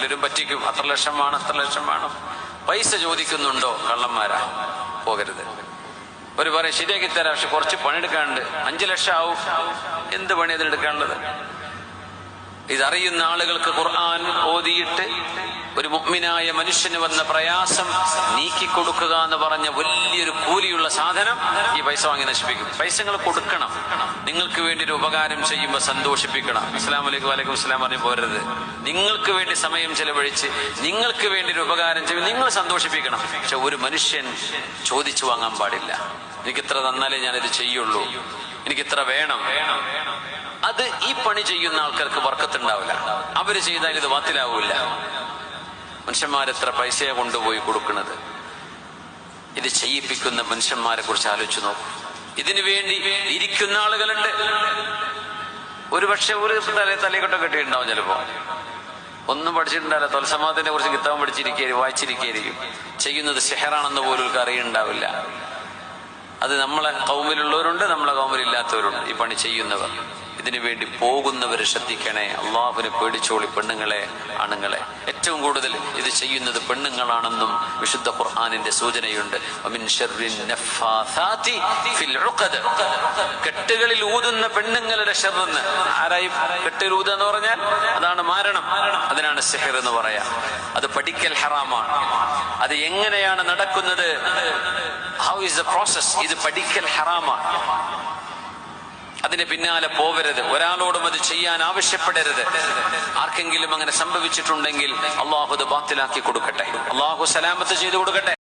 പലരും പറ്റിക്കും. അത്ര ലക്ഷം വേണം, അത്ര ലക്ഷം വേണം. പൈസ ചോദിക്കുന്നുണ്ടോ? കള്ളന്മാരാ, പോകരുത്. ഒരു പറയും ശരിയാക്കി തരാം, പക്ഷെ കുറച്ച് പണിയെടുക്കാനുണ്ട്, 5 ലക്ഷം ആവും. എന്ത് പണി അതിനെടുക്കാനുള്ളത്? ഇതറിയുന്ന ആളുകൾക്ക് ഖുർആൻ ഓതിയിട്ട് ഒരു മുഅ്മിനായ മനുഷ്യന് വന്ന പ്രയാസം നീക്കിക്കൊടുക്കുക എന്ന് പറഞ്ഞ വലിയൊരു കൂലിയുള്ള സാധനം ഈ പൈസ വാങ്ങി നശിപ്പിക്കും. പൈസ നിങ്ങൾ കൊടുക്കണം. നിങ്ങൾക്ക് വേണ്ടി ഒരു ഉപകാരം ചെയ്യുമ്പോൾ സന്തോഷിപ്പിക്കണം. അസ്സലാമു അലൈക്കും വലൈക്കും അസ്സലാം പറഞ്ഞു പോരരുത്. നിങ്ങൾക്ക് വേണ്ടി സമയം ചെലവഴിച്ച് നിങ്ങൾക്ക് വേണ്ടി ഒരു ഉപകാരം ചെയ്യും, നിങ്ങൾ സന്തോഷിപ്പിക്കണം. പക്ഷെ ഒരു മനുഷ്യൻ ചോദിച്ചു വാങ്ങാൻ പാടില്ല. എനിക്കിത്ര തന്നാലേ ഞാനിത് ചെയ്യുള്ളൂ, എനിക്കിത്ര വേണം. അത് ഈ പണി ചെയ്യുന്ന ആൾക്കാർക്ക് ബർക്കത്തുണ്ടാവില്ല. അവര് ചെയ്താൽ ഇത് ബാത്തിലാവൂല. മനുഷ്യന്മാരെത്ര പൈസയെ കൊണ്ടുപോയി കൊടുക്കുന്നത്. ഇത് ചെയ്യിപ്പിക്കുന്ന മനുഷ്യന്മാരെ കുറിച്ച് ആലോചിച്ചു നോക്കും. ഇതിനു വേണ്ടി ഇരിക്കുന്ന ആളുകളുണ്ട്. ഒരുപക്ഷെ ഒരു തലക്കെട്ടോ കെട്ടിയിട്ടുണ്ടാവും. ചിലപ്പോ ഒന്നും പഠിച്ചിട്ടുണ്ടാവില്ല. തൊൽസമാത്തിനെ കുറിച്ച് കിതാബ് പഠിച്ചിരിക്കുകയായിരിക്കും, വായിച്ചിരിക്കുകയായിരിക്കും. ചെയ്യുന്നത് സിഹറാണെന്ന് പോലും ഒരു അറിയുണ്ടാവില്ല. അത് നമ്മളെ കൗമിലുള്ളവരുണ്ട്, നമ്മളെ കൗമിലില്ലാത്തവരുണ്ട്. ഈ പണി ചെയ്യുന്നവർ, ഇതിനു വേണ്ടി പോകുന്നവരെ ശ്രദ്ധിക്കണേ. അള്ളാഹുവിനെ പേടിച്ചോളി പെണ്ണുങ്ങളെ, ആണുങ്ങളെ. ഏറ്റവും കൂടുതൽ ഇത് ചെയ്യുന്നത് പെണ്ണുങ്ങളാണെന്നും വിശുദ്ധ ഖുർആനിന്റെ സൂചനയുണ്ട്. കെട്ടുകളിൽ ഊതുന്ന പെണ്ണുങ്ങളുടെ ഷർറെന്ന്. ആരായി കെട്ടുകൾ ഊതുക എന്ന് പറഞ്ഞാൽ അതാണ് മാരണം. അതിനാണ് സിഹർ എന്ന് പറയാ. അത് പഠിക്കൽ ഹറാമാണ്. അത് എങ്ങനെയാണ് നടക്കുന്നത്? How is the process? ഇത് പഠിക്കൽ ഹറാമാണ്. അതിന് പിന്നാലെ പോവരുത്. ഒരാളോടും അത് ചെയ്യാൻ ആവശ്യപ്പെടരുത്. ആർക്കെങ്കിലും അങ്ങനെ സംഭവിച്ചിട്ടുണ്ടെങ്കിൽ അള്ളാഹു അത് ബാത്തിലാക്കി കൊടുക്കട്ടെ. അള്ളാഹു സലാമത്ത് ചെയ്തു കൊടുക്കട്ടെ.